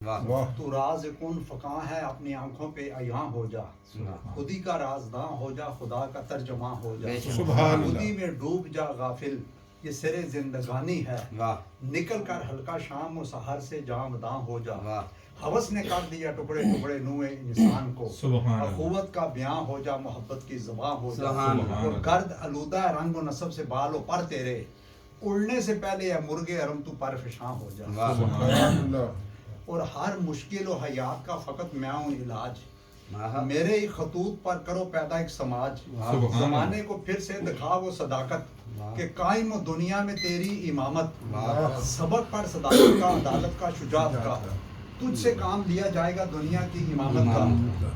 تو راز کن فقاں ہے اپنی آنکھوں پہ عیاں ہو جا، خودی کا رازداں ہو جا، خدا کا ترجمہ ہو جا، خودی میں ڈوب جا غافل، یہ سر زندگانی ہے، نکل کر ہلکا شام و سحر سے جامداں ہو جا، ہوس نے کر دیا ٹکڑے ٹکڑے نوئے انسان کو، اخوت کا بیاں ہو جا، محبت کی زباں ہو جا، اور گرد آلودہ رنگ و نسب سے بال و پر تیرے، اڑنے سے پہلے اے مرغ ارم تو پر فشاں ہو جا، اور ہر مشکل و حیات کا فقط میں ہوں علاج، میرے ہی خطوط پر کرو پیدا ایک سماج، زمانے کو پھر سے دکھا وہ صداقت کہ قائم و دنیا میں تیری امامت، سبق پر صداقت کا، عدالت کا، شجاعت کا، تجھ سے کام لیا جائے گا دنیا کی امامت کا،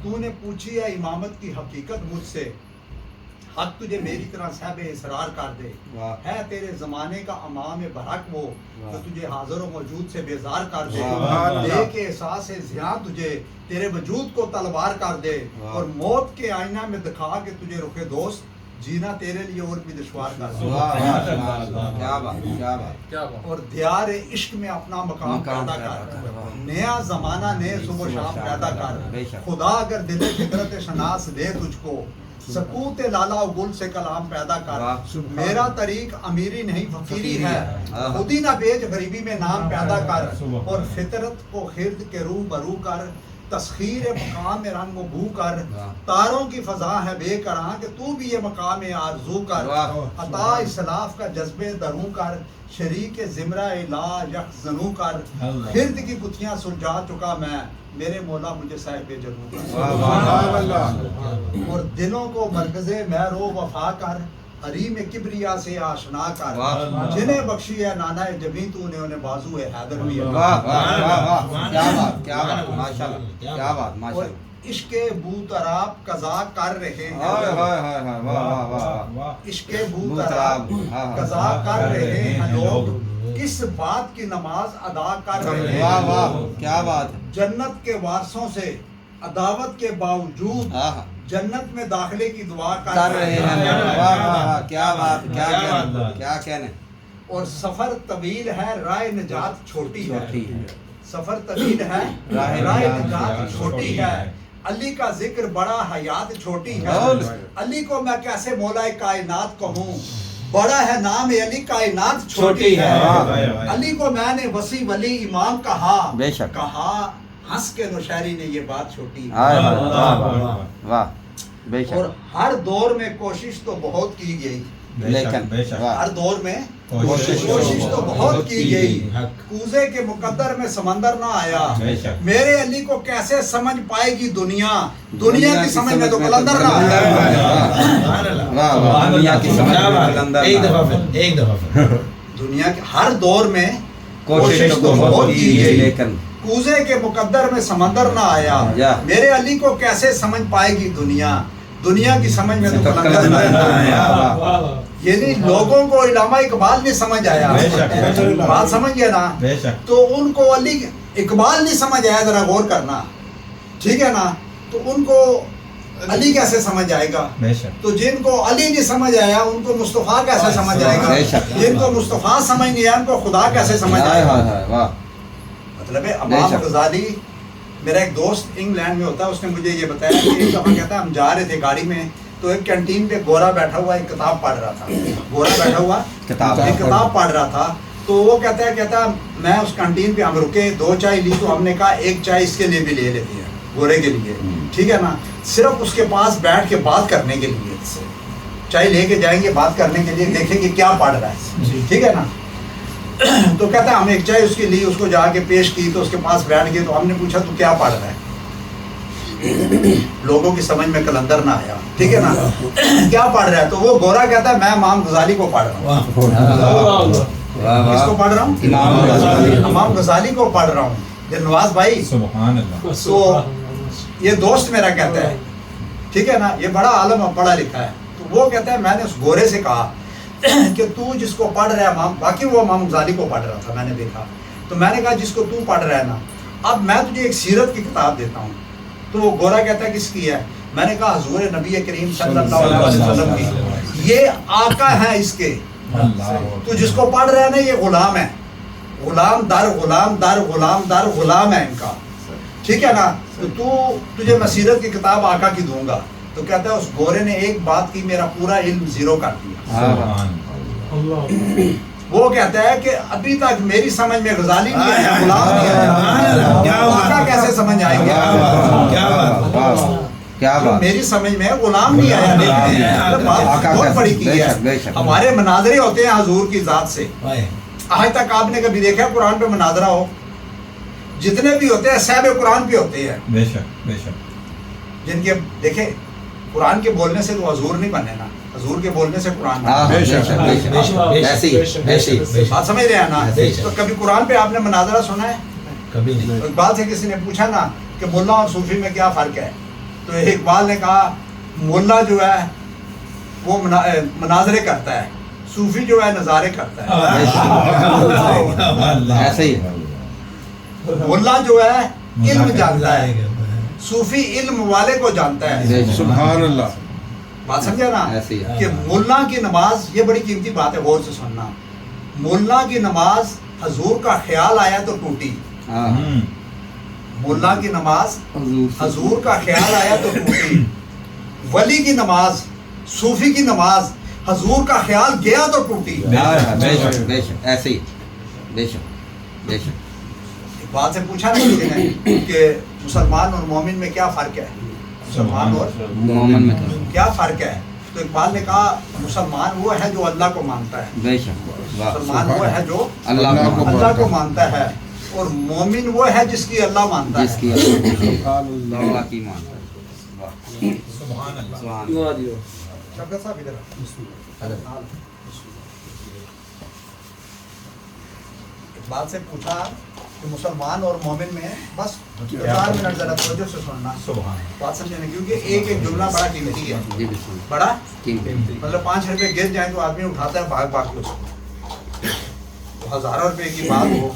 تو نے پوچھی ہے امامت کی حقیقت مجھ سے، حق تجھے میری طرح صاحب اصرار کر دے، ہے تیرے زمانے کا امام برحق وہ جو تجھے حاضر و موجود سے بیزار کر دے، دے کے احساس زیاں تجھے تیرے وجود کو تلوار کر دے، اور موت کے آئینہ میں دکھا کہ تجھے رخ دوست جینا تیرے لیے اور بھی دشوار کر دے، اور دیار عشق میں اپنا مقام پیدا کر، نیا زمانہ نئے صبح و شام پیدا کر، خدا اگر دل فطرت شناس دے تجھ کو، سکوت لالا و گل سے کلام پیدا کر، میرا طریق امیری نہیں فقیری ہے، خودی نہ بیچ غریبی میں نام پیدا کر، اور فطرت کو خرد کے رو برو کر، تسخیر مقام میں رنگ و بو کر، تاروں کی فضا ہے بے کراں کہ تو بھی یہ مقام آرزو کر، عطا اسلاف کا جذبے دروں کر، شریک زمرہ لا یخزنو کر، خرد کی گتھیاں سلجھا چکا میں، میرے مولا مجھے صاحب جنوں کر، اور دلوں کو مرکز مہرو وفا کر، حریم کبریا سے آشنا کر، جنہیں بخشی ہے نانا جبیں تو نے انہیں بازو ہے حیدر بھی، اور عشق بوتراب قضا کر رہے ہیں، عشق بوتراب قضا کر رہے ہیں لوگ، کس بات کی نماز ادا کر رہے ہیں، کیا بات، جنت کے وارثوں سے عداوت کے باوجود جنت میں داخلے کی دعا کر رہے ہیں، کیا بات، کیا کہنے، اور سفر طویل ہے راہ نجات چھوٹی ہے، سفر طویل ہے راہ نجات چھوٹی ہے، علی کا ذکر بڑا حیات چھوٹی ہے، علی کو میں کیسے مولا کائنات کہوں، بڑا ہے نام علی کائنات چھوٹی ہے، علی کو میں نے وسیع ولی امام کہا، کہا ہنس کے نوشہری نے یہ بات چھوٹی ہے، اور ہر دور میں کوشش تو بہت کی گئی، لیکن ہر دور میں کوشش تو بہت کی گئی، کوزے کے مقدر میں سمندر نہ آیا، میرے علی کو کیسے سمجھ پائے گی دنیا، دنیا کی سمجھ میں تو قلندر نہ آیا، دنیا کے ہر دور میں کوشش تو بہت کی گئی، لیکن کوزے کے مقدر میں سمندر نہ آیا، میرے علی کو کیسے سمجھ پائے گی دنیا، دنیا کی سمجھ میں تو قلندر نہ آیا، یعنی لوگوں کو علامہ اقبال نہیں سمجھ آیا، بات سمجھ گئے نا، تو ان کو علی اقبال نہیں سمجھ آیا، ذرا غور کرنا، ٹھیک ہے نا، تو ان کو علی کیسے سمجھ آئے گا، تو جن کو علی نہیں سمجھ آیا ان کو مصطفیٰ کیسے سمجھ آئے گا، جن کو مصطفیٰ سمجھ نہیں آیا ان کو خدا کیسے سمجھ آئے گا، مطلب ہے امام غزالی، میرا ایک دوست انگلینڈ میں ہوتا ہے، اس نے مجھے یہ بتایا کہ ایک دفعہ کہتا ہے ہم جا رہے تھے گاڑی میں، تو ایک کینٹین پہ گورا بیٹھا ہوا ایک کتاب پڑھ رہا تھا، گورا بیٹھا ہوا ایک کتاب پڑھ رہا تھا، تو وہ کہتا ہے میں اس کینٹین پہ ہم رکے، 2 چائے لی، تو ہم نے کہا 1 چائے اس کے لیے بھی لے لیتے ہیں، گورے کے لیے، ٹھیک ہے نا، صرف اس کے پاس بیٹھ کے بات کرنے کے لیے، چائے لے کے جائیں گے بات کرنے کے لیے، دیکھیں گے کیا پڑھ رہا ہے، ٹھیک ہے نا، تو کہتا ہے ہم 1 چائے اس کے لی، اس کو جا کے پیش کی، تو اس کے پاس بیٹھ گئے، تو ہم نے پوچھا تو کیا پڑھ رہا ہے، لوگوں کی سمجھ میں قلندر نہ آیا، ٹھیک ہے نا، کیا پڑھ رہا ہے، تو وہ گورا کہتا ہے میں امام غزالی کو پڑھ رہا ہوں، کس کو پڑھ رہا ہوں، امام غزالی کو پڑھ رہا ہوں، دل نواز بھائی، تو یہ دوست میرا کہتا ہے، ٹھیک ہے نا، یہ بڑا عالم پڑھا لکھا ہے، تو وہ کہتا ہے میں نے اس گورے سے کہا کہ تو جس کو پڑھ رہا ہے امام، باقی وہ امام غزالی کو پڑھ رہا تھا، میں نے دیکھا، تو میں نے کہا جس کو تو پڑھ رہا ہے نا، اب میں تجھے ایک سیرت کی کتاب دیتا ہوں، تو وہ گورا کہتا ہے کس کی ہے، میں نے کہا حضور نبی کریم صلی اللہ علیہ وسلم کی، یہ آقا ہیں اس کے، تو جس کو پڑھ رہا ہے نا یہ غلام ہے، غلام در غلام در غلام در غلام ہے ان کا، ٹھیک ہے نا. تو تجھے میں سیرت کی کتاب آقا کی دوں گا، تو کہتا ہے اس گورے نے ایک بات کی میرا پورا علم زیرو کر دیا. وہ کہتا ہے کہ ابھی تک میری سمجھ میں غزالی نہیں آیا، غلام نہیں آیا، آقا کیسے سمجھ آئیں گے؟ کیا بات، میری سمجھ میں غلام نہیں آیا. لیکن بات بہت بڑی کی ہے. ہمارے مناظرے ہوتے ہیں حضور کی ذات سے. آج تک آپ نے کبھی دیکھا قرآن پہ مناظرہ ہو؟ جتنے بھی ہوتے ہیں صاحب قرآن پہ ہوتے ہیں. بے شک بے شک. جن کے دیکھیں قرآن کے بولنے سے تو حضور نہیں بنے نا، حضور کے بولنے سے قرآن بات سمجھ رہے ہیں نا. تو کبھی قرآن پہ آپ نے مناظرہ سنا ہے؟ کبھی نہیں. اقبال سے کسی نے پوچھا نا کہ ملا اور صوفی میں کیا فرق ہے، تو اقبال نے کہا ملا جو ہے وہ مناظرے کرتا ہے، صوفی جو ہے نظارے کرتا ہے. ایسے ہی ملا جو ہے علم جانتا ہے، صوفی علم والے کو جانتا ہے. سبحان اللہ. بات سمجھا نا ایسے ہی کہ ملا کی نماز، یہ بڑی قیمتی بات ہے، غور سے سننا. ملا کی نماز حضور کا خیال آیا تو ٹوٹی. ملا کی نماز حضور کا خیال آیا تو ٹوٹی. ولی کی نماز، صوفی کی نماز حضور کا خیال گیا تو ٹوٹی. بے شک ایسے ہی بے شک بے شک. بات سے پوچھا نا کسی نے کہ مسلمان اور مومن میں کیا فرق ہے، مسلمان اور مومن میں کیا فرق ہے؟ تو اقبال نے کہا مسلمان وہ ہے جو اللہ کو مانتا ہے، بے شک. مسلمان وہ ہے جو اللہ کو مانتا ہے، اور مومن وہ ہے جس کی اللہ مانتا ہے. جس کی اللہ کی مانتا ہے. سبحان اللہ. شفقت صاحب ادھر اقبال سے پوچھا کہ مسلمان اور مومن میں، بس 4 منٹ ذرا توجہ سے سننا، بات سمجھنے، کیونکہ ایک ایک جملہ بڑا قیمتی ہے. جی بالکل بڑا قیمتی. مطلب 5 روپے گر جائیں تو آدمی اٹھاتا ہے بھاگ بھاگ کے اس کو. تو ہزاروں روپے کی بات ہو،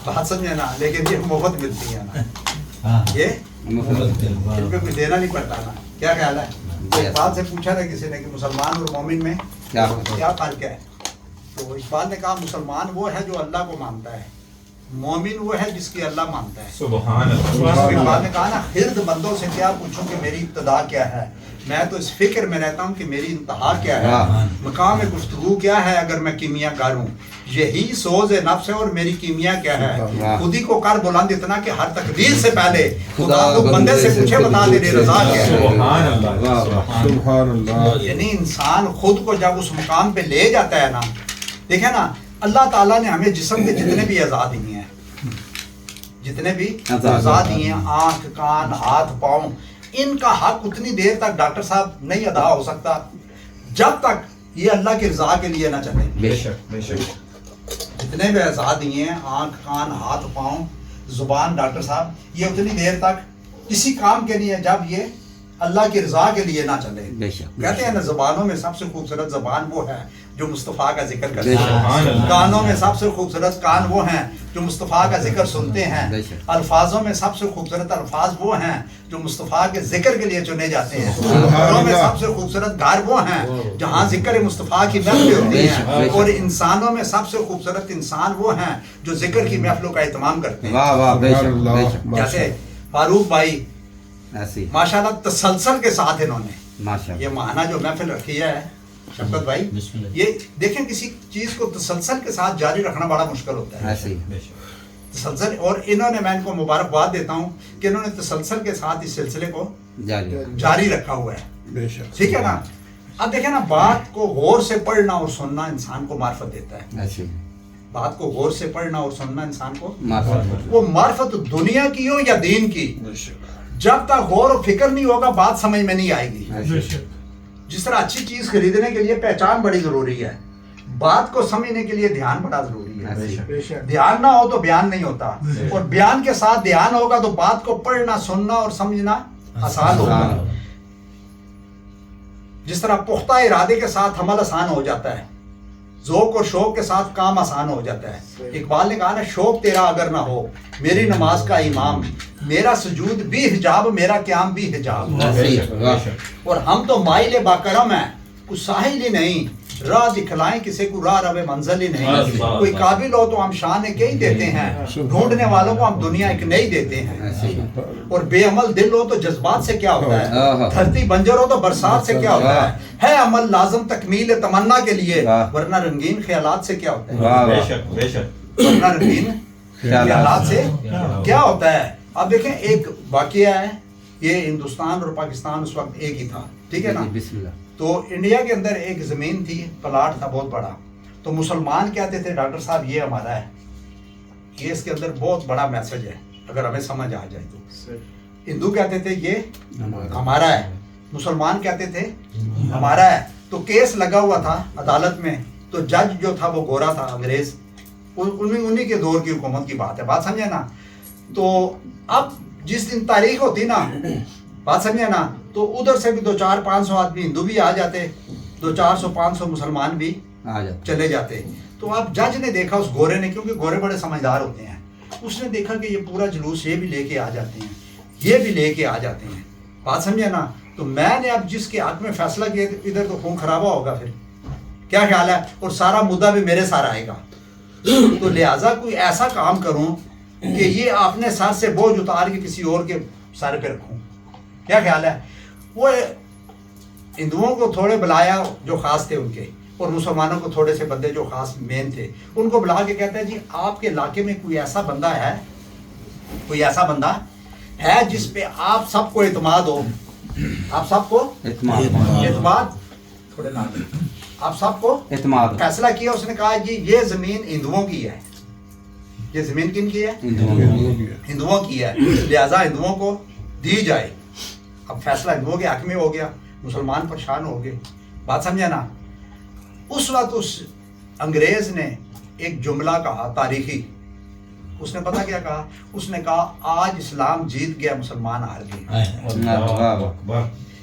بات سمجھے نا، لیکن یہ مفت ملتی ہے نا، یہ ان پہ کچھ دینا نہیں پڑتا نا. کیا خیال ہے؟ تو اقبال سے پوچھا تھا کسی نے کہ مسلمان اور مومن میں کیا فرق ہے؟ تو اقبال نے کہا مسلمان وہ ہے جو اللہ کو مانتا ہے، مومن وہ ہے جس کی اللہ مانتا ہے. سبحان اللہ. اقبال نے کہا نا خرد بندوں سے کیا پوچھوں کہ میری ابتدا کیا ہے، میں تو اس فکر میں رہتا ہوں کہ میری انتہا کیا ہے. مقام گفتگو کیا ہے اگر میں کیمیا کار ہوں، یہی سوز نفس ہے اور میری کیمیا کیا ہے. خودی کو کر بلند اتنا کہ ہر تقدیر سے پہلے خدا کو بندے سے پوچھے بتا تیری رضا کیا ہے. سبحان اللہ. سبحان اللہ. یعنی انسان خود کو جب اس مقام پہ لے جاتا ہے نا، دیکھیں نا اللہ تعالیٰ نے ہمیں جسم کے جتنے بھی اعضاء دیے ہیں، جتنے بھی اعضاء دیے ہیں، آنکھ، کان، ہاتھ، پاؤں، ان کا حق اتنی دیر تک ڈاکٹر صاحب نہیں ادا ہو سکتا جب تک یہ اللہ کی رضا کے لیے نہ چلے. بے شک بے شک. جتنے بھی اعضاء دیے ہیں، آنکھ، کان، ہاتھ، پاؤں، زبان، ڈاکٹر صاحب، یہ اتنی دیر تک کسی کام کے لیے جب یہ اللہ کی رضا کے لیے نہ چلے. کہتے ہیں نا زبانوں میں سب سے خوبصورت زبان وہ ہے جو مصطفیٰ کا ذکر کرتے ہیں، کانوں میں سب سے خوبصورت کان وہ ہیں جو مصطفیٰ کا ذکر سنتے ہیں، الفاظوں میں سب سے خوبصورت الفاظ وہ ہیں جو مصطفیٰ کے ذکر کے لیے چنے جاتے ہیں، گھروں میں سب سے خوبصورت گھر وہ ہیں جہاں ذکر مصطفیٰ کی محفلیں ہوتی ہیں، اور انسانوں میں سب سے خوبصورت انسان وہ ہیں جو ذکر کی محفلوں کا اہتمام کرتے ہیں. جیسے فاروق بھائی ماشاءاللہ تسلسل کے ساتھ انہوں نے یہ ماہانہ جو محفل رکھی ہے، شفقت بھائی، یہ دیکھیں کسی چیز کو تسلسل کے ساتھ جاری رکھنا بڑا مشکل ہوتا ہے. تسلسل، اور انہوں نے، میں ان کو مبارکباد دیتا ہوں کہ انہوں نے تسلسل کے ساتھ اس سلسلے کو جاری رکھا ہوا ہے. ٹھیک ہے نا. اب دیکھیں نا، بات کو غور سے پڑھنا اور سننا انسان کو معرفت دیتا ہے. بات کو غور سے پڑھنا اور سننا انسان کو وہ معرفت دنیا کی ہو یا دین کی، جب تک غور و فکر نہیں ہوگا بات سمجھ میں نہیں آئے گی. جس طرح اچھی چیز خریدنے کے لیے پہچان بڑی ضروری ہے، بات کو سمجھنے کے لیے دھیان بڑا ضروری ہے. دھیان نہ ہو تو بیان نہیں ہوتا، اور بیان کے ساتھ دھیان ہوگا تو بات کو پڑھنا، سننا اور سمجھنا آسان ہوگا. جس طرح پختہ ارادے کے ساتھ عمل آسان ہو جاتا ہے، ذوق اور شوق کے ساتھ کام آسان ہو جاتا ہے. اقبال نے کہا نا، شوق تیرا اگر نہ ہو میری نماز کا امام، میرا سجود بھی حجاب، میرا قیام بھی حجاب. اور ہم تو مائل باکرم ہیں، کچھ ساحل ہی نہیں، راہ دکھلائیں کسی کو راہ رب منزل ہی نہیں. کوئی قابل ہو تو ہم شان کئی دیتے ہیں, ڈھونڈنے والوں کو ہم دنیا ایک نئی دیتے ہیں. اور بے عمل دل ہو تو جذبات سے کیا ہوتا ہے, دھرتی بنجر ہو تو برسات سے کیا ہوتا ہے عمل لازم تکمیل تمنا کے لیے, ورنہ رنگین خیالات سے کیا ہوتا ہے, بے شک بے شک, ورنہ رنگین خیالات سے کیا ہوتا ہے. اب دیکھیں ایک واقعہ ہے, یہ ہندوستان اور پاکستان اس وقت ایک ہی تھا, ٹھیک ہے نا. تو انڈیا کے اندر ایک زمین تھی, پلاٹ تھا بہت بڑا. تو مسلمان کہتے تھے ڈاکٹر صاحب یہ ہمارا ہے, یہ اس کے اندر بہت بڑا میسج ہے اگر ہمیں سمجھ آ جائے تو. ہندو کہتے تھے یہ ہمارا ہے, مسلمان کہتے تھے ہمارا ہے. تو کیس لگا ہوا تھا عدالت میں, تو جج جو تھا وہ گورا تھا, انگریز, انہی کے دور کی حکومت کی بات ہے, بات سمجھے نا. تو اب جس دن تاریخ ہوتی نا, بات سمجھے نا, تو ادھر سے بھی 200-500 آدمی ہندو بھی آ جاتے, 200-500 مسلمان بھی چلے جاتے. تو اب جج نے دیکھا اس گورے نے, کیونکہ گورے بڑے سمجھدار ہوتے ہیں, اس نے دیکھا کہ یہ پورا جلوس یہ بھی لے کے آ جاتے ہیں, یہ بھی لے کے آ جاتے ہیں, بات سمجھے نا. تو میں نے اب جس کے حق میں فیصلہ کیا ادھر تو خون خرابہ ہوگا, پھر کیا خیال ہے, اور سارا مدعا بھی میرے سارا آئے گا. تو لہٰذا کوئی ایسا کام کروں کہ یہ اپنے سر سے بوجھ اتار کے کسی اور کے سر پہ رکھوں, کیا خیال ہے. وہ ہندوؤں کو تھوڑے بلایا جو خاص تھے ان کے, اور مسلمانوں کو تھوڑے سے بندے جو خاص مین تھے, ان کو بلا کے کہتا ہے جی آپ کے علاقے میں کوئی ایسا بندہ ہے, کوئی ایسا بندہ ہے جس پہ آپ سب کو اعتماد ہو, آپ سب کو اعتماد, تھوڑے نام آپ سب کو اعتماد. فیصلہ کیا, اس نے کہا جی یہ زمین ہندوؤں کی ہے, یہ زمین کن کی ہے, ہندوؤں کی ہے, لہذا ہندوؤں کو دی جائے. اب فیصلہ ہندوؤں کے حق میں ہو گیا, مسلمان پریشان ہو گئے, بات سمجھا نا. اس وقت اس انگریز نے ایک جملہ کہا تاریخی, اس نے پتہ کیا کہا, اس نے کہا آج اسلام جیت گیا, مسلمان ہار گئے.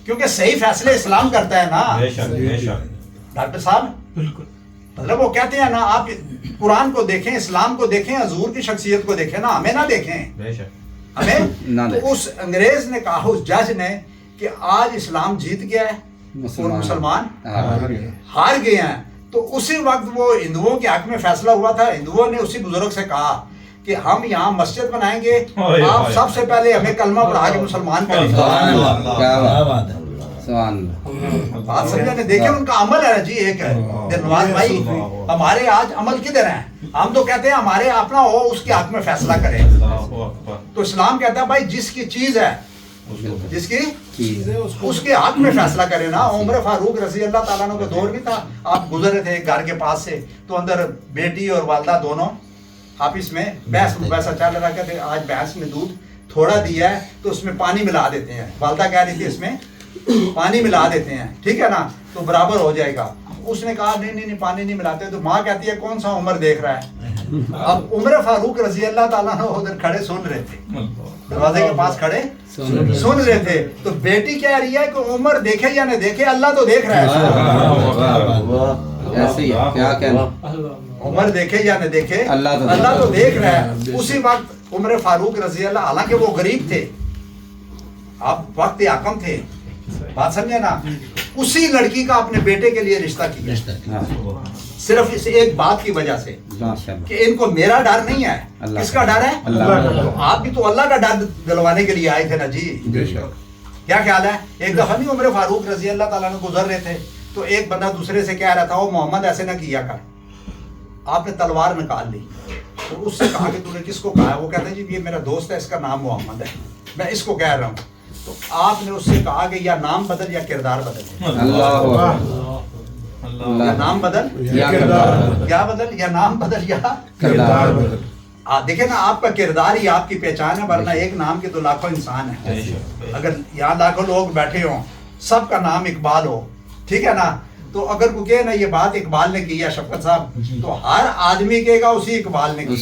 کیونکہ صحیح فیصلے اسلام کرتا ہے نا ڈاکٹر صاحب, بالکل. مطلب وہ کہتے ہیں نا, آپ قرآن کو دیکھیں, اسلام کو دیکھیں, حضور کی شخصیت کو دیکھیں نا, ہمیں نہ دیکھیں, ہمیں. تو اس انگریز نے کہا, اس جج نے, کہ آج اسلام جیت گیا ہے اور مسلمان ہار گئے ہیں. تو اسی وقت وہ ہندوؤں کے حق میں فیصلہ ہوا تھا. ہندوؤں نے اسی بزرگ سے کہا کہ ہم یہاں مسجد بنائیں گے, آپ سب سے پہلے ہمیں کلمہ پڑھا کے مسلمان کریں. بات سمجھا نے, دیکھیں ان کا عمل ہے جی. ایک ہے نواز بھائی, ہمارے آج عمل کدھر ہیں, ہم تو کہتے ہیں ہمارے اپنا ہو, اس کے حق میں فیصلہ کریں. تو اسلام کہتا ہے بھائی جس کی چیز ہے, جس کی چیز ہے اس کے حق میں فیصلہ کرے نا. عمر فاروق رضی اللہ تعالیٰ عنہ کا دور بھی تھا, آپ گزر رہے تھے ایک گھر کے پاس سے, تو اندر بیٹی اور والدہ دونوں آپس میں بحث مباحثہ چل رہا, کہتے آج بھینس نے دودھ تھوڑا دیا ہے تو اس میں پانی ملا دیتے ہیں. والدہ کہہ رہی تھی اس میں پانی ملا دیتے ہیں, ٹھیک ہے نا, تو برابر ہو جائے گا. اس نے کہا نہیں پانی نہیں ملاتے. تو ماں کہتی ہے کون سا عمر دیکھ رہا ہے. اب عمر فاروق رضی اللہ تعالیٰ عنہ ادھر کھڑے سن رہے تھے, دروازے کے پاس کھڑے سن رہے تھے. تو بیٹی کہہ رہی ہے کہ عمر دیکھے یا نہ دیکھے, اللہ تو دیکھ رہا ہے. عمر دیکھے یا نہ دیکھے, اللہ تو دیکھ رہا ہے. اسی وقت عمر فاروق رضی اللہ, حالانکہ وہ غریب تھے, آپ وقت حاکم تھے, بات سمجھے نا, اسی لڑکی کا اپنے بیٹے کے لیے رشتہ کیا, صرف اس ایک بات کی وجہ سے کہ ان کو میرا ڈر نہیں ہے. کس کا ڈر ہے؟ تو آپ بھی تو اللہ کا ڈر دلوانے کے لیے آئے تھے نا جی. کیا خیال ہے. ایک دفعہ نہیں عمر فاروق رضی اللہ تعالیٰ نے گزر رہے تھے, تو ایک بندہ دوسرے سے کہہ رہا تھا, وہ محمد ایسے نہ کیا کر. آپ نے تلوار نکال لی, تو اس سے کہا کہ تو نے کس کو کہا ہے. وہ کہتا ہے جی یہ میرا دوست ہے, اس کا نام محمد ہے, میں اس کو کہہ رہا ہوں. تو آپ نے اس سے کہا کہ یا نام بدل یا کردار بدل. یا نام بدل یا کردار, کیا بدل, یا نام بدل یا کردار بدل. دیکھیں نا, آپ کا کردار ہی آپ کی پہچان ہے, ورنہ ایک نام کے تو لاکھوں انسان ہیں. اگر یہاں لاکھوں لوگ بیٹھے ہوں, سب کا نام اقبال ہو, ٹھیک ہے نا, تو اگر کوئی کہے نا یہ بات اقبال نے کی ہے شفقت صاحب, تو ہر آدمی کہے گا اسی اقبال نے کی.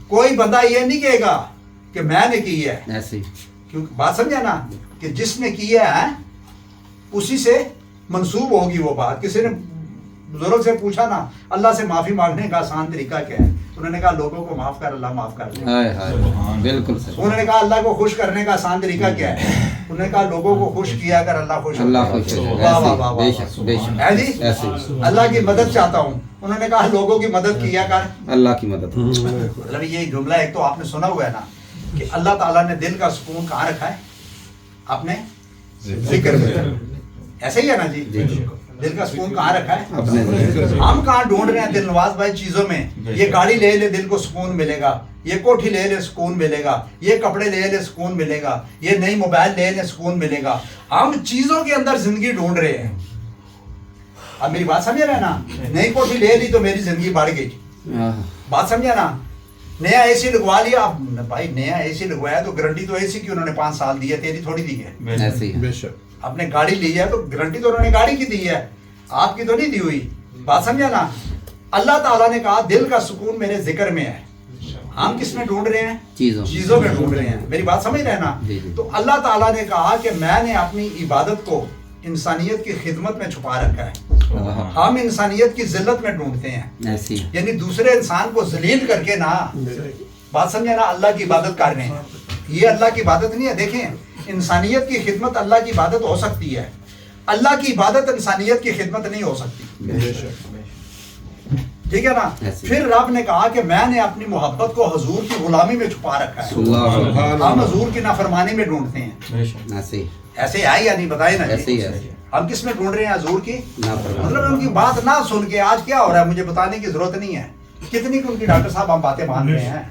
کوئی بندہ یہ نہیں کہے گا کہ میں نے کی ہے, کیونکہ بات سمجھا نا, کہ جس نے کی ہے اسی سے منسوب ہوگی وہ بات. کسی نے بزرگ سے پوچھا نا, اللہ سے معافی مانگنے کا آسان طریقہ کیا ہے, انہوں نے کہا لوگوں کو معاف کر، اللہ معاف کر دے. ہائے ہائے بالکل صحیح. انہوں نے کہا اللہ کو خوش کرنے کا آسان طریقہ کیا ہے؟ انہوں نے کہا لوگوں کو خوش کیا کر اللہ خوش ہوتا ہے. اللہ خوش ہو واہ واہ واہ بے واہ. شک بے شک ہے جی ایسے اللہ کی مدد چاہتا ہوں. انہوں نے کہا لوگوں کی مدد کیا کر. اللہ کی مدد. مطلب یہ جملہ ایک تو آپ نے سنا ہوا ہے نا کہ اللہ تعالیٰ نے دل کا سکون کہاں رکھا ہے؟ اپنے ذکر میں. ایسے ہی ہے نا جی؟ دل کا سکون کہاں رکھا ہے؟ اپنے ذکر. ہم کہاں ڈھونڈ رہے ہیں دل نواز بھائی چیزوں میں. یہ گاڑی لے لے دل کو سکون ملے گا، یہ کوٹھی لے لے سکون ملے گا، یہ کپڑے لے لے سکون ملے گا، یہ نئی موبائل لے لے سکون ملے گا. ہم چیزوں کے اندر زندگی ڈھونڈ رہے ہیں. اب میری بات سمجھ رہے ہیں نا؟ نئی کوٹھی لے لی تو میری زندگی بڑھ گئی. بات سمجھا نا؟ نیا اے سی لگوا لیا. اب بھائی نیا اے سی لگوایا تو گارنٹی تو اے سی کی انہوں نے 5 سال دی ہے، تیری تھوڑی دی ہے. ایسے ہی بے شک. آپ نے گاڑی لی ہے تو گارنٹی تو انہوں نے گاڑی کی دی ہے، آپ کی تو نہیں دی ہوئی. بات سمجھا نا؟ اللہ تعالیٰ نے کہا دل کا سکون میرے ذکر میں ہے. ہم کس میں ڈھونڈ رہے ہیں؟ چیزوں میں ڈھونڈ رہے ہیں. میری بات سمجھ رہے ہیں نا؟ تو اللہ تعالیٰ نے کہا کہ میں نے اپنی عبادت کو انسانیت کی خدمت میں چھپا رکھا ہے. ہم انسانیت کی ذلت میں ڈھونڈتے ہیں، یعنی دوسرے انسان کو ذلیل کر کے نا. بات سمجھے نا؟ اللہ کی عبادت کر رہے ہیں. یہ اللہ کی عبادت نہیں ہے. دیکھیں انسانیت کی خدمت اللہ کی عبادت ہو سکتی ہے، اللہ کی عبادت انسانیت کی خدمت نہیں ہو سکتی. ٹھیک ہے نا؟ پھر رب نے کہا کہ میں نے اپنی محبت کو حضور کی غلامی میں چھپا رکھا ہے. ہم حضور کی نافرمانی میں ڈھونڈتے ہیں. ایسے ہے یا نہیں؟ بتائیں نا. ہم کس میں ڈھونڈ رہے ہیں؟ حضور کی مطلب ان کی بات نہ سن کے. آج کیا ہو رہا ہے مجھے بتانے کی ضرورت نہیں ہے. کتنی ان کی ڈاکٹر صاحب ہم باتیں مان رہے ہیں.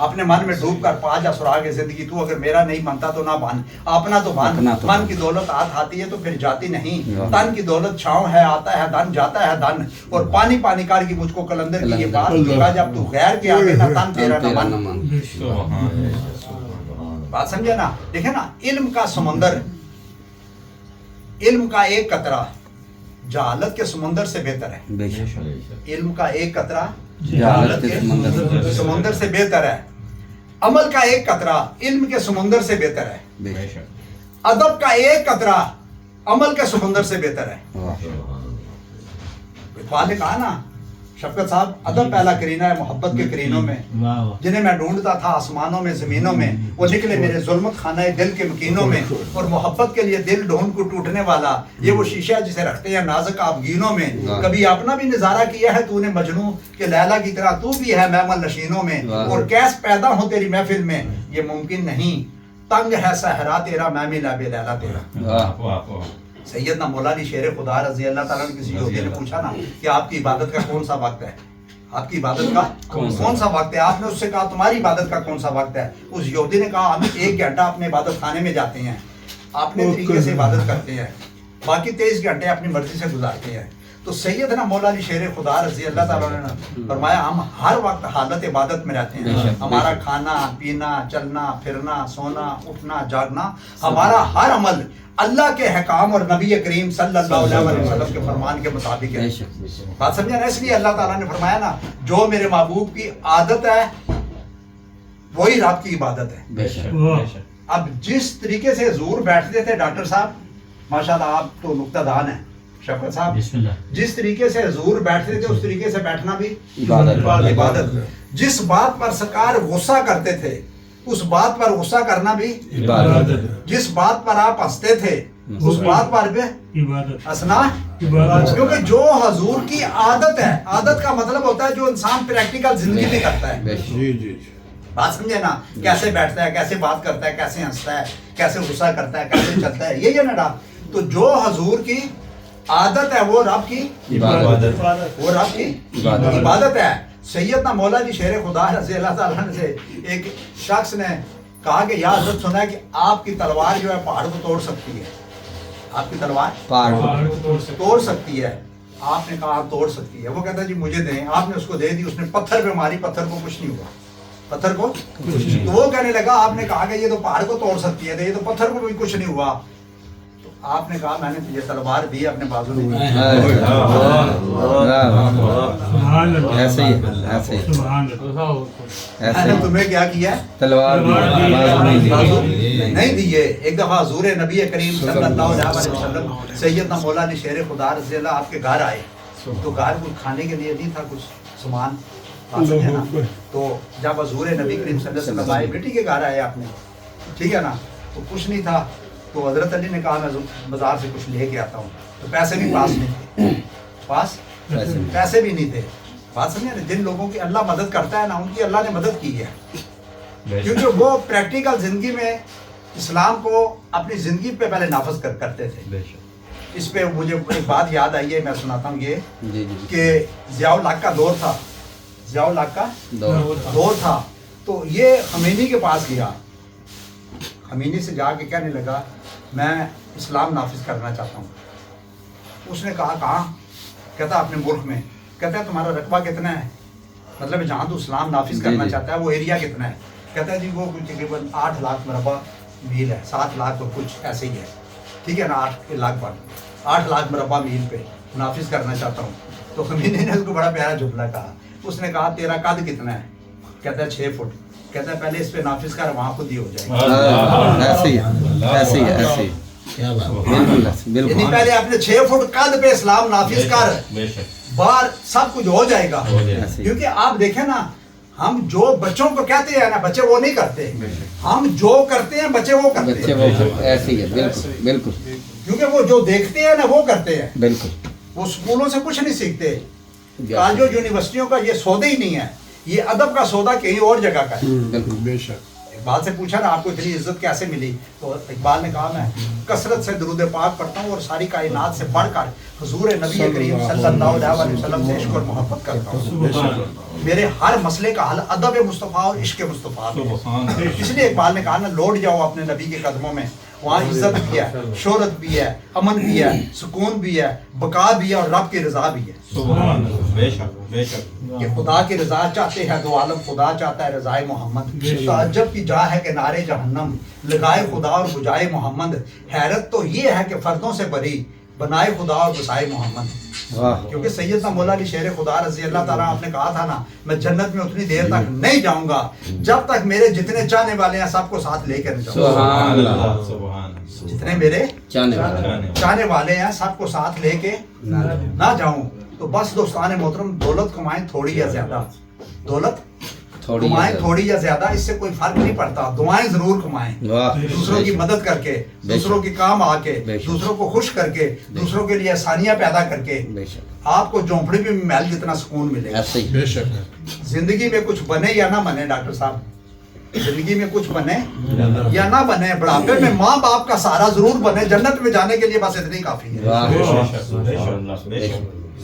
اپنے من میں ڈوب کر پا جا سراغ زندگی. تو اگر میرا نہیں مانتا تو نہ بان، اپنا تو بان. من کی دولت ہاتھ آتی ہے تو پھر جاتی نہیں. تن کی دولت چھاؤں ہے، آتا ہے دن، جاتا ہے دن. اور پانی پانی کر کی مجھ کو کلندر کی یہ بات کہا جب تو غیر کے آگے نہ تن تیرا نہ من. بات سمجھے نا؟ دیکھیں نا علم کا سمندر، علم کا ایک قطرہ جہالت کے سمندر سے بہتر ہے. علم کا ایک قطرہ جہالت کے سمندر سے بہتر ہے. عمل کا ایک قطرہ علم کے سمندر سے بہتر ہے. ادب کا ایک قطرہ عمل کے سمندر سے بہتر ہے. اقبال نے کہا نا شفقت صاحب ادب پہلا کرینہ ہے محبت کے کرینوں میں، جنہیں میں ڈھونڈتا تھا آسمانوں میں زمینوں میں، وہ نکلے میرے ظلمت خانہ دل کے مکینوں میں. اور محبت کے لیے دل ڈھونڈ کو ٹوٹنے والا یہ وہ شیشہ جسے رکھتے ہیں نازک آبگینوں میں. کبھی اپنا بھی نظارہ کیا ہے تو نے مجنوں کہ لیلا کی طرح تو بھی ہے محمل نشینوں میں. اور کیس پیدا ہو تیری محفل میں یہ ممکن نہیں، تنگ ہے صحرا تیرا میں ملا بے لیلا تیرا. سیدنا مولانا شیر خدا رضی اللہ تعالیٰ نے کسی یہودی نے پوچھا نا کہ آپ کی عبادت کا کون سا وقت ہے؟ آپ کی عبادت کا کون سا وقت ہے؟ آپ نے اس سے کہا تمہاری عبادت کا کون سا وقت ہے؟ اس یہودی نے کہا ہم 1 گھنٹہ اپنے عبادت خانے میں جاتے ہیں، اپنے طریقے سے عبادت کرتے ہیں، باقی 23 گھنٹے اپنی مرضی سے گزارتے ہیں. تو سیدنا مولانا شیر خدا رضی اللہ تعالیٰ نے فرمایا ہم ہر وقت حالت عبادت میں رہتے ہیں. ہمارا کھانا پینا چلنا پھرنا سونا اٹھنا جاگنا ہمارا ہر عمل اللہ کے حکام اور نبی کریم صلی اللہ علیہ وسلم کے فرمان کے مطابق ہے. بات سمجھا نا؟ اس لیے اللہ تعالیٰ نے فرمایا نا جو میرے محبوب کی عادت ہے وہی رب کی عبادت ہے. اب جس طریقے سے حضور بیٹھتے تھے ڈاکٹر صاحب ماشاءاللہ آپ تو نقطہ دان ہیں شفقت صاحب، جس طریقے سے حضور بیٹھتے تھے اس طریقے سے بیٹھنا بھی عبادت. جس بات پر سرکار غصہ کرتے تھے اس بات پر غصہ کرنا بھی عبادت. جس بات پر آپ ہنستے تھے اس بات پر بھی ہنسنا عبادت. کیونکہ جو حضور کی عادت ہے، عادت کا مطلب ہوتا ہے جو انسان پریکٹیکل زندگی میں کرتا ہے. بات سمجھے نا؟ کیسے بیٹھتا ہے، کیسے بات کرتا ہے، کیسے ہنستا ہے، کیسے غصہ کرتا ہے، کیسے چلتا ہے، یہی ہے نا. تو جو حضور کی عادت ہے وہ رب کی عبادت ہے. سیدنا مولانا شیر خدا رضی اللہ تعالیٰ سے ایک شخص نے کہا کہ یا حضرت سنا ہے کہ آپ کی تلوار جو ہے پہاڑ کو توڑ سکتی ہے. آپ کی تلوار پہاڑ کو توڑ سکتی ہے. آپ نے کہا توڑ سکتی ہے. وہ کہتا ہے جی مجھے دیں. آپ نے اس کو دے دی. اس نے پتھر پہ ماری، پتھر کو کچھ نہیں ہوا. پتھر کو تو وہ کہنے لگا آپ نے کہا کہ یہ تو پہاڑ کو توڑ سکتی ہے، یہ تو پتھر کو بھی کچھ نہیں ہوا. آپ نے کہا میں نے تجھے تلوار دی اپنے بازو میں. تمہیں کیا کیا؟ تلوار نہیں دی ہے. ایک دفعہ حضور نبی کریم صلی اللہ علیہ وسلم سیدنا مولانا شیر خدا رضی اللہ آپ کے گھر آئے تو گھر کچھ کھانے کے لیے نہیں تھا کچھ سامان. بات سمجھے نا. تو جب حضور نبی کریم صلی اللہ علیہ وسلم آئے بیٹی کے گھر آئے آپ نے, ٹھیک ہے نا, تو کچھ نہیں تھا, تو حضرت علی نے کہا میں بازار سے کچھ لے کے آتا ہوں, تو پیسے بھی پاس نہیں تھے, پاس پیسے بھی نہیں تھے. بات سمجھے نا, جن لوگوں کی اللہ مدد کرتا ہے نا ان کی اللہ نے مدد کی ہے, کیونکہ وہ پریکٹیکل زندگی میں اسلام کو اپنی زندگی پہ پہلے نافذ کرتے تھے. اس پہ مجھے ایک بات یاد آئی ہے, میں سناتا ہوں یہ کہ ضیاء الحق کا دور تھا, ضیاء الحق کا دور تھا, تو یہ خمینی کے پاس گیا, خمینی سے جا کے کہنے لگا میں اسلام نافذ کرنا چاہتا ہوں. اس نے کہا کہاں؟ کہتا اپنے ملک میں. کہتا ہے تمہارا رقبہ کتنا ہے, مطلب جہاں تو اسلام نافذ کرنا چاہتا ہے وہ ایریا کتنا ہے؟ کہتا ہے جی وہ تقریباً 8 لاکھ مربع میل ہے, 7 لاکھ تو کچھ ایسے ہی ہے, ٹھیک ہے نا, 8 لاکھ مربع میل پہ نافذ کرنا چاہتا ہوں. تو خمینی نے اس کو بڑا پیارا جملہ کہا, اس نے کہا تیرا قد کتنا ہے؟ کہتا ہے 6 فٹ. کہتا ہے پہلے اس پہ نافذ کر, وہاں خود ہی ہو جائے گا. ایسے ہی ایسے یعنی پہلے اپنے 6 فٹ قد پہ اسلام نافذ کر, باہر سب کچھ ہو جائے گا. کیونکہ آپ دیکھیں نا, ہم جو بچوں کو کہتے ہیں نا بچے وہ نہیں کرتے, ہم جو کرتے ہیں بچے وہ کرتے ہیں. ایسے ہی ہے, بالکل بالکل, کیونکہ وہ جو دیکھتے ہیں نا وہ کرتے ہیں, بالکل. وہ اسکولوں سے کچھ نہیں سیکھتے, کالجوں یونیورسٹیوں کا یہ سودا ہی نہیں ہے, یہ ادب کا سودا کہیں اور جگہ کا ہے. بالکل بے شک. اقبال سے پوچھا نا آپ کو اتنی عزت کیسے ملی, تو اقبال نے کہا میں کثرت سے درود پاک پڑھتا ہوں اور ساری کائنات سے بڑھ کر حضور نبی کریم صلی اللہ علیہ وسلم سے عشق اور محبت کرتا ہوں. میرے ہر مسئلے کا حل ادب مصطفیٰ اور عشق مصطفیٰ ہے. اس لیے اقبال نے کہا نا لوٹ جاؤ اپنے نبی کے قدموں میں, وہاں عزت بھی ہے, شہرت بھی ہے, امن بھی ہے, سکون بھی ہے, بقا بھی ہے اور رب کی رضا بھی ہے. کہ خدا کی رضا چاہتے ہیں دو عالم, خدا چاہتا ہے رضائے محمد. تعجب کی جا ہے کہ نارے جہنم لگائے خدا اور بجائے محمد. حیرت تو یہ ہے کہ فردوں سے بری بنائے خدا اور بسائے محمد. کیونکہ سیدنا مولا علی شیر خدا رضی اللہ تعالیٰ آپ نے کہا تھا نا, میں جنت میں اتنی دیر تک نہیں جاؤں گا جب تک میرے جتنے چاہنے والے ہیں سب کو ساتھ لے کر جاؤں. جتنے میرے چاہنے والے ہیں سب کو ساتھ لے کے نہ جاؤں. تو بس دوستان محترم, دولت کمائیں تھوڑی یا زیادہ, دولت کمائیں تھوڑی یا زیادہ, اس سے کوئی فرق نہیں پڑتا. دعائیں ضرور کمائیں, دوسروں کی مدد کر کے, دوسروں کے کام آ کے, دوسروں کو خوش کر کے, دوسروں کے لیے آسانیاں پیدا کر کے. آپ کو جھونپڑی میں محل جتنا سکون ملے گا. بے شک. زندگی میں کچھ بنے یا نہ بنے ڈاکٹر صاحب, زندگی میں کچھ بنے یا نہ بنے, بڑھاپے میں ماں باپ کا سہارا ضرور بنے. جنت میں جانے کے لیے بس اتنی کافی ہے.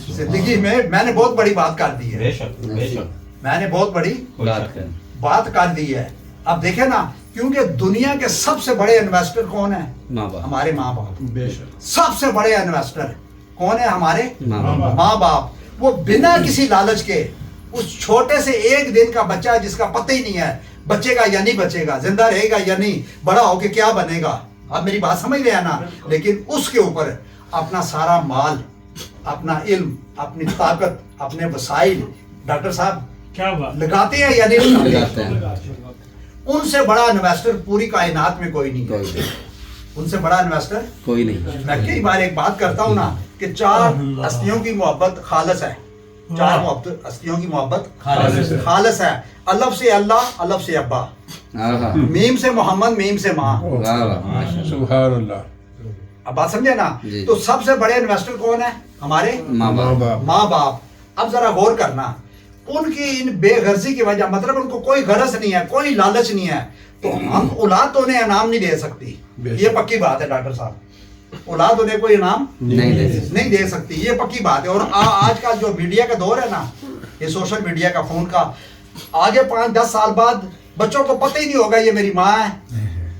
زندگی میں میں نے بہت بڑی بات کر دی ہے, میں نے بہت بڑی بات کر دی ہے. اب دیکھیں نا, کیونکہ دنیا کے سب سے بڑے انویسٹر کون ہیں؟ ہمارے ماں باپ. بے شک. سب سے بڑے انویسٹر کون ہیں؟ ہمارے ماں باپ. وہ بنا کسی لالچ کے اس چھوٹے سے ایک دن کا بچہ جس کا پتہ ہی نہیں ہے بچے گا یا نہیں بچے گا, زندہ رہے گا یا نہیں, بڑا ہو کے کیا بنے گا, آپ میری بات سمجھ رہے ہیں نا, لیکن اس کے اوپر اپنا سارا مال, اپنا علم, اپنی طاقت, اپنے وسائل ڈاکٹر صاحب کیا بات لگاتے ہیں یا نہیں لگاتے ہیں. ان سے بڑا انویسٹر پوری کائنات میں کوئی نہیں ہے, ان سے بڑا انویسٹر کوئی نہیں. میں کئی بار ایک بات کرتا ہوں نا کہ 4 ہستیوں کی محبت خالص ہے, 4 ہستیوں کی محبت خالص ہے. الف سے اللہ, الف سے ابا, میم سے محمد, میم سے ماں. سبحان اللہ. اب بات سمجھے نا, تو سب سے بڑے انویسٹر کون ہیں؟ ہمارے ماں باپ. اب ذرا غور کرنا, ان کی ان بے غرضی کی وجہ, مطلب ان کو کوئی غرض نہیں ہے, کوئی لالچ نہیں ہے, تو ہم اولاد تو انہیں انعام نہیں دے سکتی, یہ پکی بات ہے ڈاکٹر صاحب. اولاد انہیں کوئی انعام نہیں دے سکتی, یہ پکی بات ہے. اور آج کل جو میڈیا کا دور ہے نا, یہ سوشل میڈیا کا, فون کا, آگے 5-10 سال بعد بچوں کو پتہ ہی نہیں ہوگا یہ میری ماں ہے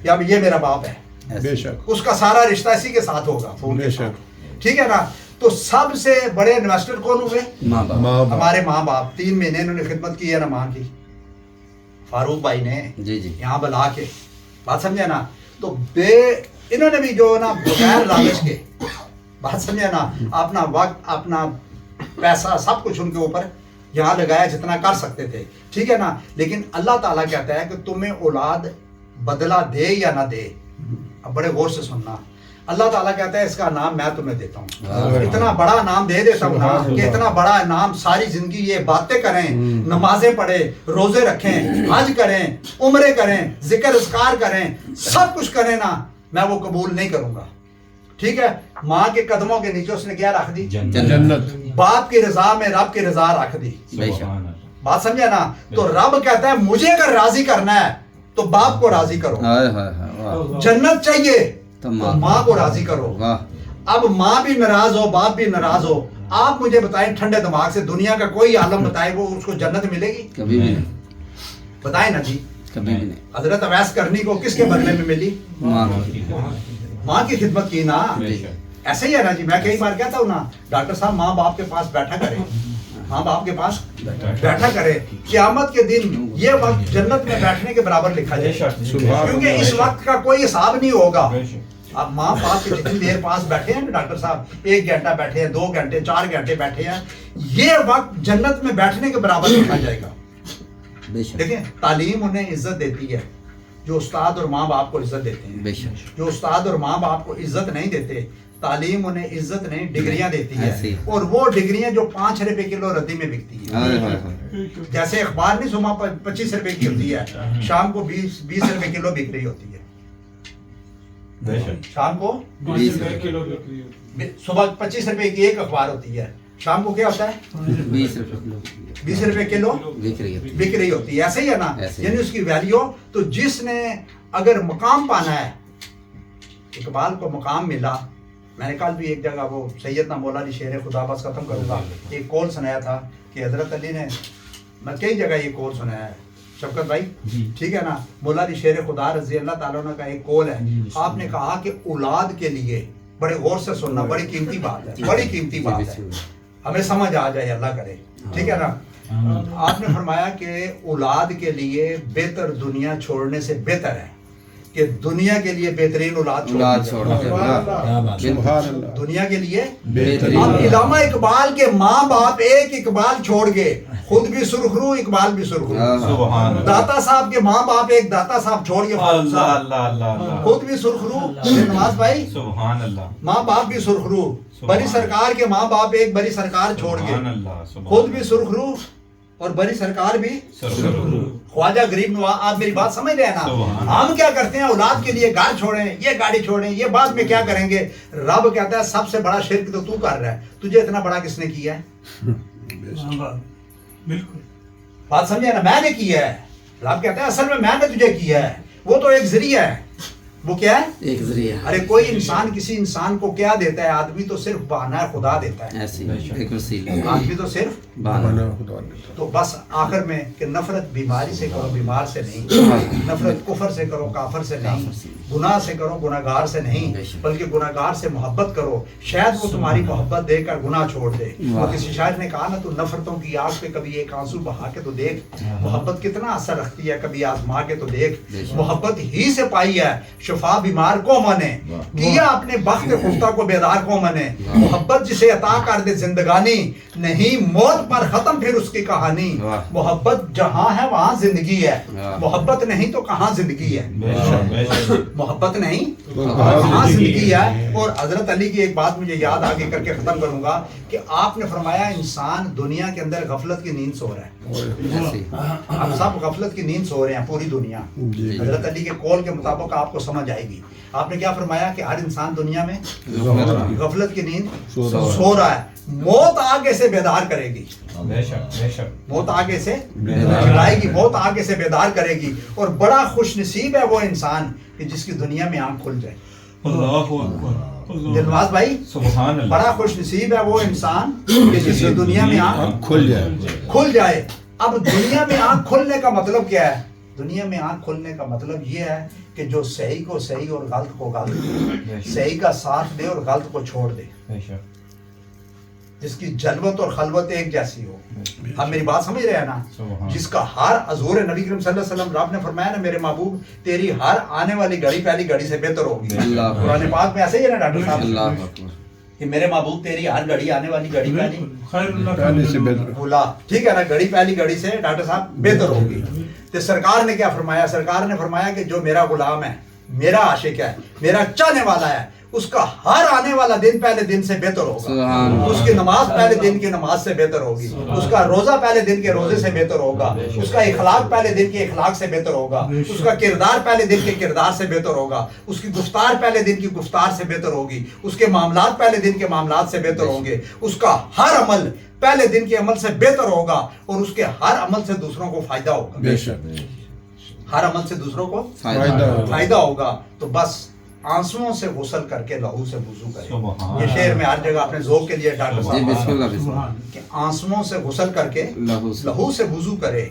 یا یہ میرا باپ ہے. بے شک. اس کا سارا رشتہ اسی کے ساتھ ہوگا, فون کے ساتھ, ٹھیک ہے نا. تو سب سے بڑے انویسٹر کون ہوئے؟ ہمارے ماں باپ. 3 مہینے انہوں نے خدمت کی ہے نا ماں کی, فاروق بھائی نے یہاں بلا کے, بات سمجھے نا. تو انہوں نے بھی جو نا بغیر لالچ کے, بات سمجھے نا, اپنا وقت, اپنا پیسہ, سب کچھ ان کے اوپر یہاں لگایا جتنا کر سکتے تھے, ٹھیک ہے نا. لیکن اللہ تعالیٰ کہتا ہے کہ تمہیں اولاد بدلہ دے یا نہ دے. اب بڑے غور سے سننا, اللہ تعالیٰ کہتا ہے اس کا نام میں تمہیں دیتا ہوں، اتنا بڑا نام دے دیتا ہوں نا کہ اتنا بڑا نام، ساری زندگی یہ باتیں کریں، نمازیں پڑھیں، روزے رکھیں، حج کریں، عمرے کریں، ذکر اذکار کریں، سب کچھ کریں نا، میں وہ قبول نہیں کروں گا. ٹھیک ہے، ماں کے قدموں کے نیچے اس نے کیا رکھ دی؟ جنت. باپ کی رضا میں رب کی رضا رکھ دی. بات سمجھے نا؟ تو رب کہتا ہے مجھے اگر راضی کرنا ہے تو باپ کو راضی کرو، جنت چاہیے تو ماں کو راضی کرو. اب ماں بھی ناراض ہو، باپ بھی ناراض ہو، آپ مجھے بتائیں ٹھنڈے دماغ سے دنیا کا کوئی عالم بتائے وہ اس کو جنت ملے گی؟ کبھی بھی نہیں. بتائیں نا جی. کبھی بھی نہیں. حضرت اویس کرنی کو کس کے بدلے میں ملی؟ ماں کی خدمت کی نا. ایسے ہی ہے نا جی. میں کئی بار کہتا ہوں نا ڈاکٹر صاحب ماں باپ کے پاس بیٹھا کرے، ماں باپ کے پاس بیٹھا کرے، قیامت کے دن یہ وقت جنت میں بیٹھنے کے برابر لکھا جائے، کیونکہ اس وقت کا کوئی حساب نہیں ہوگا. اب ماں باپ کے جتنی دیر پاس بیٹھے ہیں ڈاکٹر صاحب، 1 گھنٹہ بیٹھے ہیں، 2 گھنٹے، 4 گھنٹے بیٹھے ہیں، یہ وقت جنت میں بیٹھنے کے برابر لکھا جائے گا. دیکھیں تعلیم انہیں عزت دیتی ہے جو استاد اور ماں باپ کو عزت دیتے ہیں. جو استاد اور ماں باپ کو عزت نہیں دیتے، تعلیم انہیں عزت نہیں ڈگریاں دیتی ہے، اور وہ ڈگریاں جو 5 روپے کلو ردی میں بکتی ہے. جیسے اخبار نہیں صبح 25 روپے کی ہوتی ہے، شام کو 20 روپے کلو بک رہی ہوتی ہے. شام کو 20 کلو، صبح 25 روپے کی ایک اخبار ہوتی ہے، شام کو کیا ہوتا ہے 20 روپے کلو بک رہی ہوتی ہے. ایسے ہی ہے نا، یعنی اس کی ویلیو. تو جس نے اگر مقام پانا ہے، اقبال کو مقام ملا. میں نے کل بھی ایک جگہ وہ سیدنا مولا علی شیر خدا، بس ختم کروں گا، ایک قول سنایا تھا کہ حضرت علی نے، میں کئی جگہ یہ قول سنایا ہے شفقت بھائی، ٹھیک ہے نا. مولا علی شیر خدا رضی اللہ تعالیٰ عنہ کا ایک قول ہے. آپ نے کہا کہ اولاد کے لیے، بڑے غور سے سننا، بڑی قیمتی بات ہے، بڑی قیمتی بات ہے، ہمیں سمجھ آ جائے اللہ کرے، ٹھیک ہے نا. آپ نے فرمایا کہ اولاد کے لیے بہتر دنیا چھوڑنے سے بہتر ہے کہ دنیا کے لیے بہترین اولاد چھوڑنا. دنیا کے لیے اب علامہ اقبال کے ماں باپ ایک اقبال چھوڑ گئے، خود بھی سرخرو، اقبال بھی سرخرو. داتا صاحب کے ماں باپ ایک داتا صاحب چھوڑ گئے، خود بھی سرخرو. نواز بھائی ماں باپ بھی سرخرو. بڑی سرکار کے ماں باپ ایک بڑی سرکار چھوڑ گئے، خود بھی سرخرو اور بڑی سرکار بھی سرخرو. خواجہ غریب نواز، آپ میری بات سمجھ رہے ہیں نا. ہم کیا کرتے ہیں؟ اولاد کے لیے گھر چھوڑیں، یہ گاڑی چھوڑیں، یہ بعد میں کیا کریں گے. رب کہتا ہے سب سے بڑا شرک تو کر رہا ہے، تجھے اتنا بڑا کس نے کیا ہے؟ بالکل بات سمجھے نا، میں نے کیا ہے. رب کہتا ہے اصل میں نے تجھے کیا ہے، وہ تو ایک ذریعہ ہے. وہ کیا ہے؟ ایک ذریعہ. ارے کوئی انسان کسی انسان کو کیا دیتا ہے؟ آدمی تو صرف بہانہ ہے، خدا دیتا ہے. آدمی تو صرف بہانہ خدا دیتا ہے. تو بس آخر میں کہ نفرت بیماری سے کرو، بیمار سے نہیں. نفرت کفر سے کرو، کافر سے نہیں. گناہ سے کرو، گناہگار سے نہیں، بلکہ گناہگار سے محبت کرو. شاید وہ تمہاری محبت دے کر گناہ چھوڑ دے. وہ کسی شاعر نے کہا نا، تو نفرتوں کی آگ پہ کبھی ایک آنسو بہا کے تو دیکھ، محبت کتنا اثر رکھتی ہے، کبھی آزما کے تو دیکھ. محبت ہی سے پائی ہے شفا بیمار کو منے، کیا اپنے بخت خفتہ کو بیدار کو منے. محبت جسے عطا کر دے زندگانی، نہیں موت پر ختم پھر اس کی کہانی. محبت جہاں ہے وہاں زندگی ہے، محبت نہیں تو کہاں زندگی ہے. محبت نہیں تو کہاں زندگی ہے. اور حضرت علی کی ایک بات مجھے یاد آگے کر کے ختم کروں گا کہ آپ نے فرمایا انسان دنیا کے اندر غفلت کی نیند سو رہا ہے. ہم سب غفلت کی نیند سو رہے ہیں، پوری دنیا. حضرت علی کے قول کے مطابق آپ کو سمجھ آئے گی. آپ نے کیا فرمایا کہ ہر انسان دنیا میں غفلت کی نیند سو رہا ہے. موت آگے سے بیدار کرے گی، موت آگے سے جگائے گی، موت آگے سے بیدار کرے گی. اور بڑا خوش نصیب ہے وہ انسان کہ جس کی دنیا میں آنکھ کھل جائے. دلواز بھائی بڑا خوش نصیب ہے وہ انسان کہ جس کی دنیا میں آنکھ کھل جائے. اب دنیا میں آنکھ کھلنے کا مطلب کیا ہے؟ دنیا میں آنکھ کھلنے کا مطلب یہ ہے کہ جو صحیح کو صحیح اور غلط کو غلط، صحیح کا ساتھ دے اور غلط کو چھوڑ دے، جس کی جلوت اور خلوت ایک جیسی ہو. آپ میری بات سمجھ رہے ہیں نا؟ جس کا ہر حضور نبی کریم صلی اللہ علیہ وسلم، رب نے فرمایا نا میرے محبوب تیری ہر آنے والی گھڑی پہلی گھڑی سے بہتر ہوگی. قرآن پاک میں ایسے ہی ہے نا ڈاکٹر صاحب کہ میرے محبوب تیری ہر گھڑی آنے والی گھڑی پہلی سے بولا، ٹھیک ہے نا، گھڑی پہلی گھڑی سے ڈاکٹر صاحب بہتر ہوگی. تو سرکار نے کیا فرمایا؟ سرکار نے فرمایا کہ جو میرا غلام ہے، میرا عاشق ہے، میرا چاہنے والا ہے، اس کا ہر آنے والا دن پہلے دن سے بہتر ہوگا. سبحان اللہ. اس کی نماز پہلے دن کی نماز سے بہتر ہوگی. اس کا روزہ پہلے دن کے روزے سے بہتر ہوگا. اس کا اخلاق پہلے دن کے اخلاق سے بہتر ہوگا. اس کا کردار پہلے دن کے کردار سے بہتر ہوگا. اس کی گفتار پہلے دن کی گفتار سے بہتر ہوگی. اس کے معاملات پہلے دن کے معاملات سے بہتر ہوں گے. اس کا ہر عمل پہلے دن کے عمل سے بہتر ہوگا اور اس کے ہر عمل سے دوسروں کو فائدہ ہوگا. بے شک ہر عمل سے دوسروں کو فائدہ. فائدہ ہوگا. تو بس آنسوؤں سے غسل کر کے لہو سے وضو کرے. یہ شعر میں ہر جگہ اپنے ذوق کے لیے ڈاکٹر جی صاحب بسم اللہ بسم اللہ. کہ آنسوؤں سے غسل کر کے لہو سے. لہو سے وضو کرے.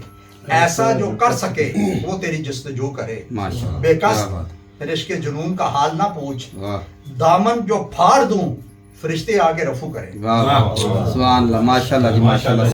ایسا جو کر سکے وہ تیری جستجو کرے. ماشاءاللہ. بے کیا کس بات. رشک جنون کا حال نہ پوچھ. واہ دامن جو پھاڑ دوں فرشتے آگے رفو کرے. واہ واہ. سبحان اللہ. ماشاءاللہ جی ماشاءاللہ.